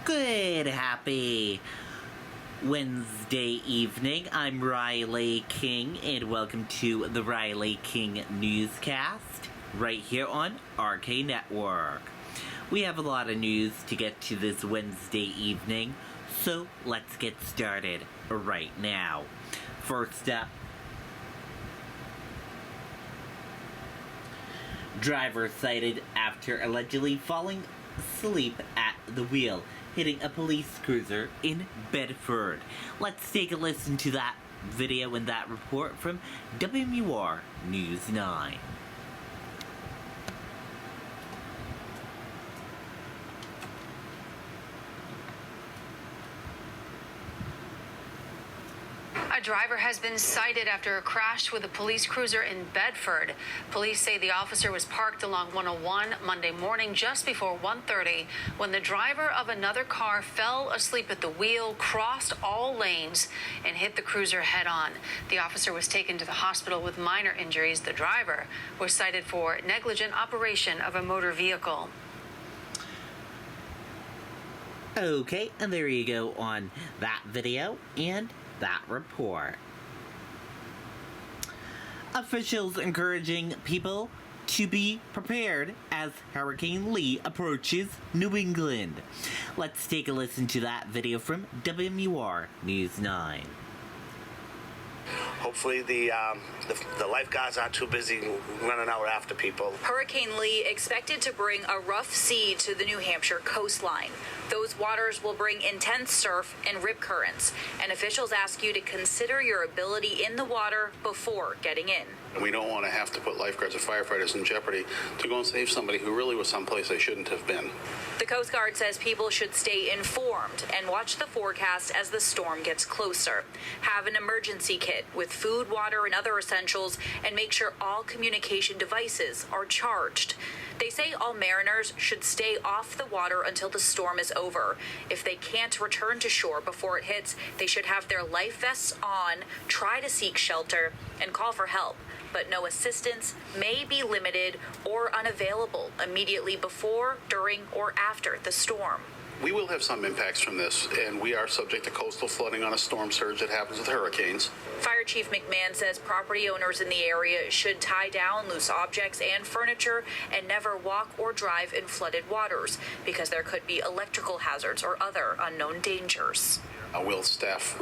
Good, happy Wednesday evening. I'm Riley King, and welcome to the Riley King Newscast, right here on RK Network. We have a lot of news to get to this Wednesday evening, so let's get started right now. First up, driver cited after allegedly falling asleep at the wheel, hitting a police cruiser in Bedford. Let's take a listen to that video and that report from WMUR News 9. A driver has been cited after a crash with a police cruiser in Bedford. Police say the officer was parked along 101 Monday morning just before 1:30 when the driver of another car fell asleep at the wheel, crossed all lanes, and hit the cruiser head-on. The officer was taken to the hospital with minor injuries. The driver was cited for negligent operation of a motor vehicle. Okay, and there you go on that video and that report. Officials encouraging people to be prepared as Hurricane Lee approaches New England. Let's take a listen to that video from WMUR News 9. Hopefully the lifeguards aren't too busy running out after people. Hurricane Lee expected to bring a rough sea to the New Hampshire coastline. Those waters will bring intense surf and rip currents, and officials ask you to consider your ability in the water before getting in. We don't want to have to put lifeguards or firefighters in jeopardy to go and save somebody who really was someplace they shouldn't have been. The Coast Guard says people should stay informed and watch the forecast as the storm gets closer. Have an emergency kit with food, water, and other essentials, and make sure all communication devices are charged. They say all mariners should stay off the water until the storm is over. If they can't return to shore before it hits, they should have their life vests on, try to seek shelter, and call for help. But no assistance may be limited or unavailable immediately before, during, or after the storm. We will have some impacts from this, and we are subject to coastal flooding on a storm surge that happens with hurricanes. Fire Chief McMahon says property owners in the area should tie down loose objects and furniture and never walk or drive in flooded waters because there could be electrical hazards or other unknown dangers. We'll staff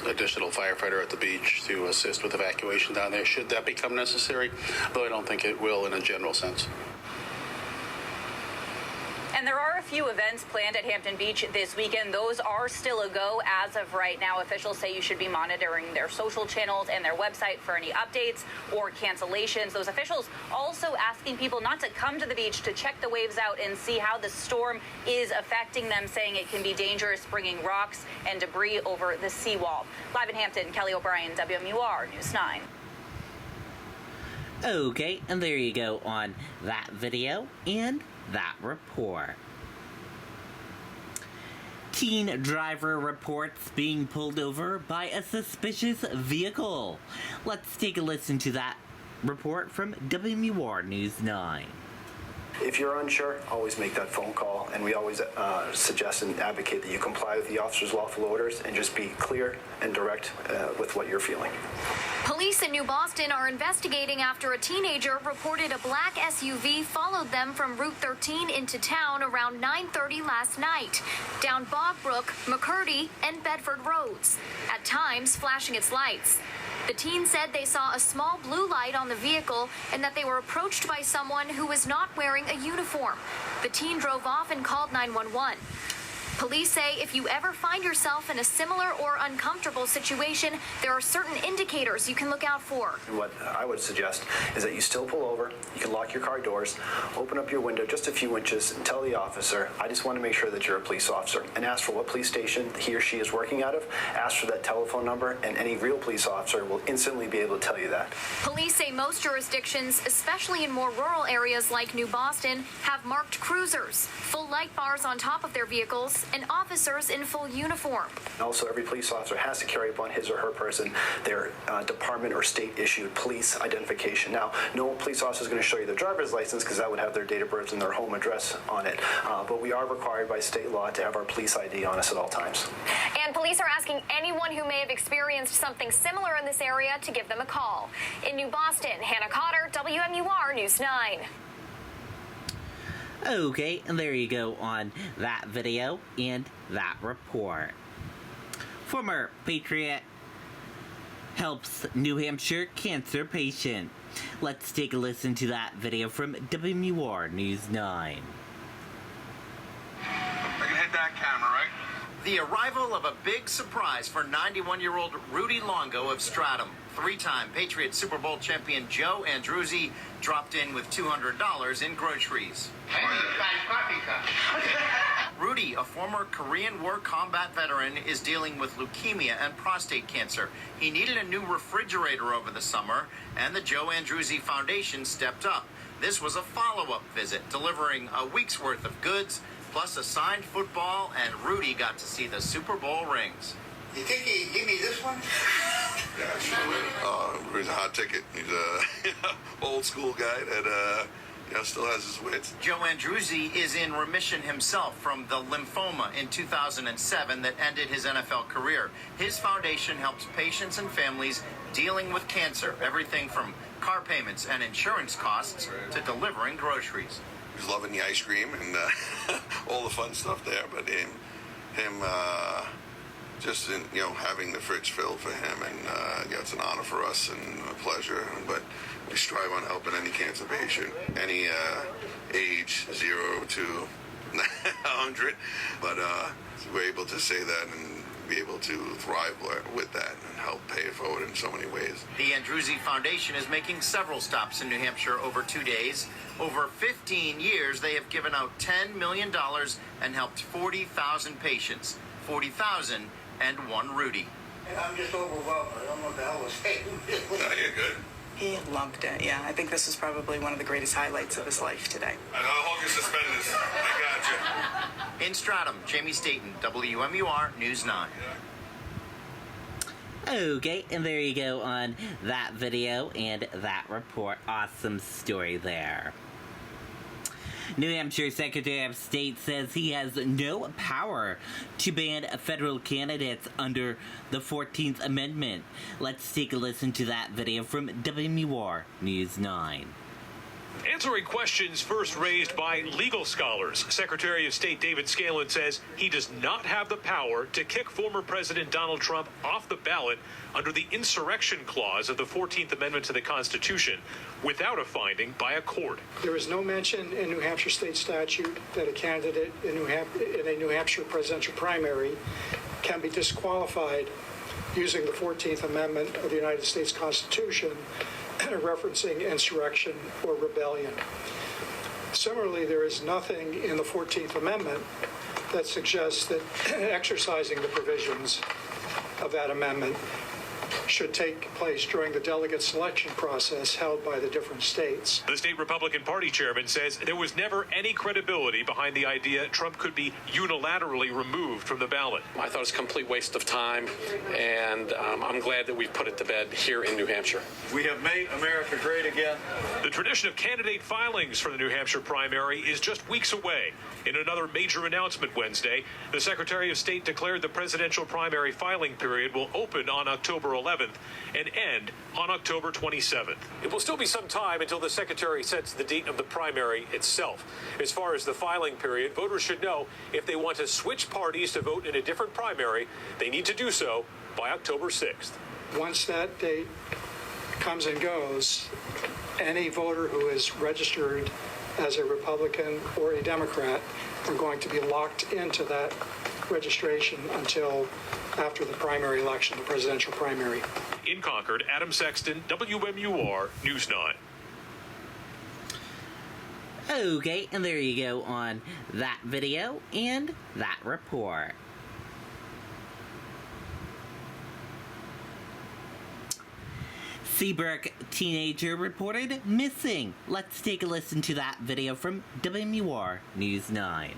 additional firefighter at the beach to assist with evacuation down there should that become necessary, though I don't think it will in a general sense. And there are a few events planned at Hampton Beach this weekend. Those are still a go as of right now. Officials say you should be monitoring their social channels and their website for any updates or cancellations. Those officials also asking people not to come to the beach to check the waves out and see how the storm is affecting them, saying it can be dangerous, bringing rocks and debris over the seawall. Live in Hampton, Kelly O'Brien, WMUR News 9. Okay, and there you go on that video and that report. Teen driver reports being pulled over by a suspicious vehicle. Let's take a listen to that report from WMUR News 9. If you're unsure, always make that phone call, and we always suggest and advocate that you comply with the officer's lawful orders and just be clear and direct with what you're feeling. Police in New Boston are investigating after a teenager reported a black SUV followed them from Route 13 into town around 9:30 last night, down Bogbrook, McCurdy, and Bedford roads, at times flashing its lights. The teen said they saw a small blue light on the vehicle and that they were approached by someone who was not wearing a uniform. The teen drove off and called 911. Police say if you ever find yourself in a similar or uncomfortable situation, there are certain indicators you can look out for. What I would suggest is that you still pull over, you can lock your car doors, open up your window just a few inches and tell the officer, I just want to make sure that you're a police officer, and ask for what police station he or she is working out of, ask for that telephone number, and any real police officer will instantly be able to tell you that. Police say most jurisdictions, especially in more rural areas like New Boston, have marked cruisers, full light bars on top of their vehicles, helmets, and officers in full uniform. Also, every police officer has to carry upon his or her person their department or state-issued police identification. Now, no police officer is going to show you their driver's license because that would have their date of birth and their home address on it. But we are required by state law to have our police ID on us at all times. And police are asking anyone who may have experienced something similar in this area to give them a call. In New Boston, Hannah Cotter, WMUR News 9. Okay, and there you go on that video and that report. Former Patriot helps New Hampshire cancer patient. Let's take a listen to that video from WMUR News 9. I can hit that camera, right? The arrival of a big surprise for 91-year-old Rudy Longo of Stratham. Three-time Patriot Super Bowl champion Joe Andruzzi dropped in with $200 in groceries. Rudy, a former Korean War combat veteran, is dealing with leukemia and prostate cancer. He needed a new refrigerator over the summer, and the Joe Andruzzi Foundation stepped up. This was a follow-up visit, delivering a week's worth of goods, plus a signed football, and Rudy got to see the Super Bowl rings. You think he'd give me this one? Yeah, absolutely. He's a hot ticket. He's a old school guy that still has his wits. Joe Andruzzi is in remission himself from the lymphoma in 2007 that ended his NFL career. His foundation helps patients and families dealing with cancer, everything from car payments and insurance costs to delivering groceries. He's loving the ice cream and all the fun stuff there, but him just having the fridge filled for him, and it's an honor for us and a pleasure. But we strive on helping any cancer patient, any age 0 to 100. But we're able to say that and be able to thrive with that and help pay it forward in so many ways. The Andruzzi Foundation is making several stops in New Hampshire over 2 days. Over 15 years, they have given out $10 million and helped 40,000 patients. 40,000 and one Rudy. I'm just overwhelmed. I don't know what the hell to say. No, you're good. He loved it, yeah. I think this is probably one of the greatest highlights of his life today. I gotta hold your suspenders. I got you. In Stratham, Jamie Staten, WMUR News 9. Okay, and there you go on that video and that report. Awesome story there. New Hampshire Secretary of State says he has no power to ban federal candidates under the 14th Amendment. Let's take a listen to that video from WMUR News 9. Answering questions first raised by legal scholars, Secretary of State David Scanlon says he does not have the power to kick former President Donald Trump off the ballot under the insurrection clause of the 14th Amendment to the Constitution without a finding by a court. There is no mention in New Hampshire state statute that a candidate in a New Hampshire presidential primary can be disqualified using the 14th Amendment of the United States Constitution referencing insurrection or rebellion. Similarly, there is nothing in the 14th Amendment that suggests that exercising the provisions of that amendment should take place during the delegate selection process held by the different states. The state Republican Party chairman says there was never any credibility behind the idea Trump could be unilaterally removed from the ballot. I thought it was a complete waste of time, and I'm glad that we've put it to bed here in New Hampshire. We have made America great again. The tradition of candidate filings for the New Hampshire primary is just weeks away. In another major announcement Wednesday, the Secretary of State declared the presidential primary filing period will open on October 11th and end on October 27th. It will still be some time until the Secretary sets the date of the primary itself. As far as the filing period, voters should know if they want to switch parties to vote in a different primary, they need to do so by October 6th. Once that date comes and goes, any voter who is registered as a Republican or a Democrat are going to be locked into that registration until after the primary election, the presidential primary. In Concord, Adam Sexton, WMUR News 9. Okay, and there you go on that video and that report. Seabrook teenager reported missing. Let's take a listen to that video from WMUR News 9.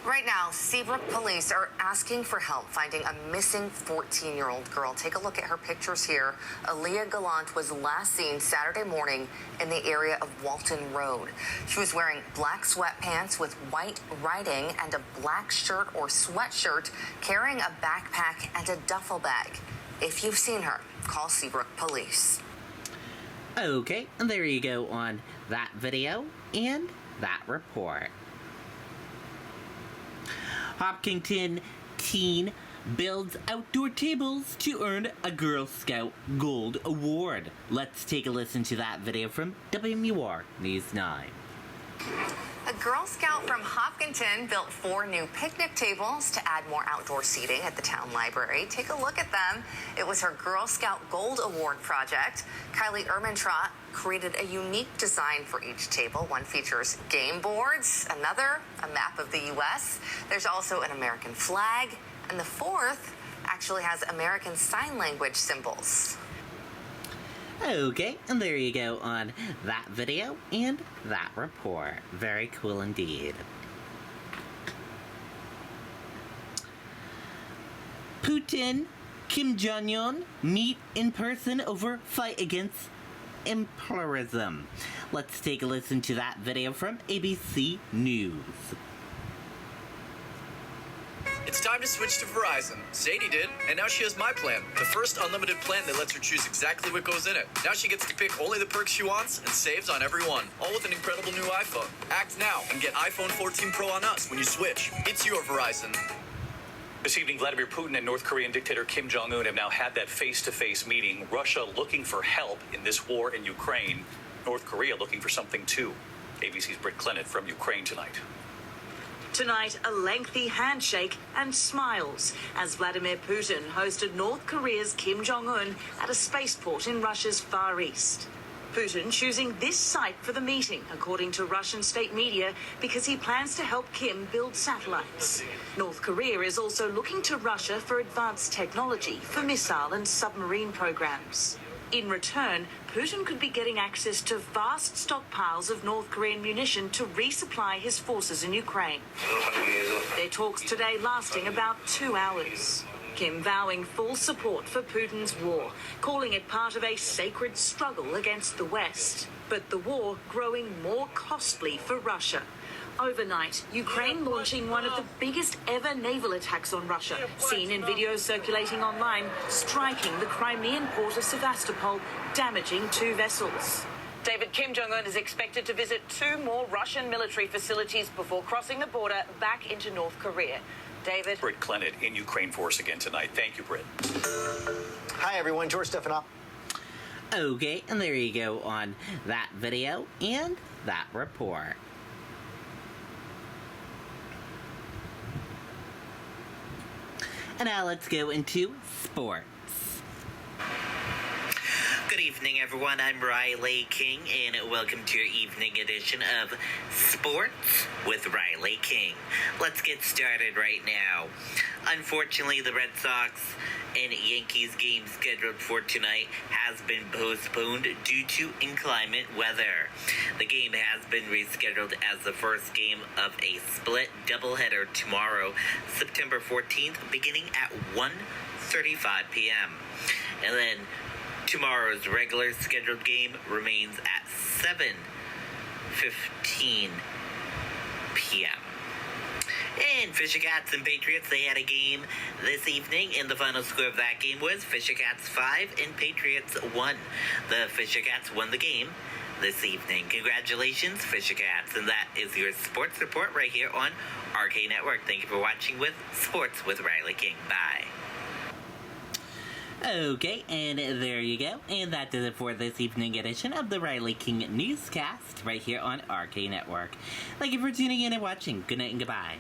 Right now, Seabrook police are asking for help finding a missing 14-year-old girl. Take a look at her pictures here. Aaliyah Gallant was last seen Saturday morning in the area of Walton Road. She was wearing black sweatpants with white writing and a black shirt or sweatshirt, carrying a backpack and a duffel bag. If you've seen her, call Seabrook police. Okay, and there you go on that video and that report. Hopkinton teen builds outdoor tables to earn a Girl Scout Gold Award. Let's take a listen to that video from WMUR News 9. A Girl Scout from Hopkinton built 4 new picnic tables to add more outdoor seating at the town library. Take a look at them. It was her Girl Scout Gold Award project. Kylie Ermintrout created a unique design for each table. One features game boards, another a map of the U.S. There's also an American flag, and the fourth actually has American Sign Language symbols. Okay, and there you go on that video and that report. Very cool indeed. Putin, Kim Jong-un meet in person over fight against imperialism. Let's take a listen to that video from ABC News. It's time to switch to Verizon. Sadie did, and now she has my plan. The first unlimited plan that lets her choose exactly what goes in it. Now she gets to pick only the perks she wants and saves on every one. All with an incredible new iPhone. Act now and get iPhone 14 Pro on us when you switch. It's your Verizon. This evening, Vladimir Putin and North Korean dictator Kim Jong-un have now had that face-to-face meeting. Russia looking for help in this war in Ukraine. North Korea looking for something too. ABC's Britt Clennett from Ukraine tonight. Tonight, a lengthy handshake and smiles as Vladimir Putin hosted North Korea's Kim Jong-un at a spaceport in Russia's Far East. Putin choosing this site for the meeting, according to Russian state media, because he plans to help Kim build satellites. North Korea is also looking to Russia for advanced technology for missile and submarine programs. In return, Putin could be getting access to vast stockpiles of North Korean munition to resupply his forces in Ukraine. Their talks today lasting about 2 hours. Kim vowing full support for Putin's war, calling it part of a sacred struggle against the West. But the war growing more costly for Russia. Overnight, Ukraine launching one of the biggest ever naval attacks on Russia, seen in videos circulating online, striking the Crimean port of Sevastopol, damaging 2 vessels. David, Kim Jong-un is expected to visit 2 more Russian military facilities before crossing the border back into North Korea. David? Britt Clennett in Ukraine for us again tonight. Thank you, Britt. Hi, everyone. George Stephanopoulos. Okay, and there you go on that video and that report. And now let's go into sports. Good evening, everyone. I'm Riley King, and welcome to your evening edition of Sports with Riley King. Let's get started right now. Unfortunately, the Red Sox and Yankees game scheduled for tonight has been postponed due to inclement weather. The game has been rescheduled as the first game of a split doubleheader tomorrow, September 14th, beginning at 1:35 p.m. And then tomorrow's regular scheduled game remains at 7:15 p.m. And Fisher Cats and Patriots, they had a game this evening, and the final score of that game was Fisher Cats 5 and Patriots 1. The Fisher Cats won the game this evening. Congratulations, Fisher Cats. And that is your sports report right here on RK Network. Thank you for watching with Sports with Riley King. Bye. Okay, and there you go. And that does it for this evening edition of the Riley King Newscast right here on RK Network. Thank you for tuning in and watching. Good night and goodbye.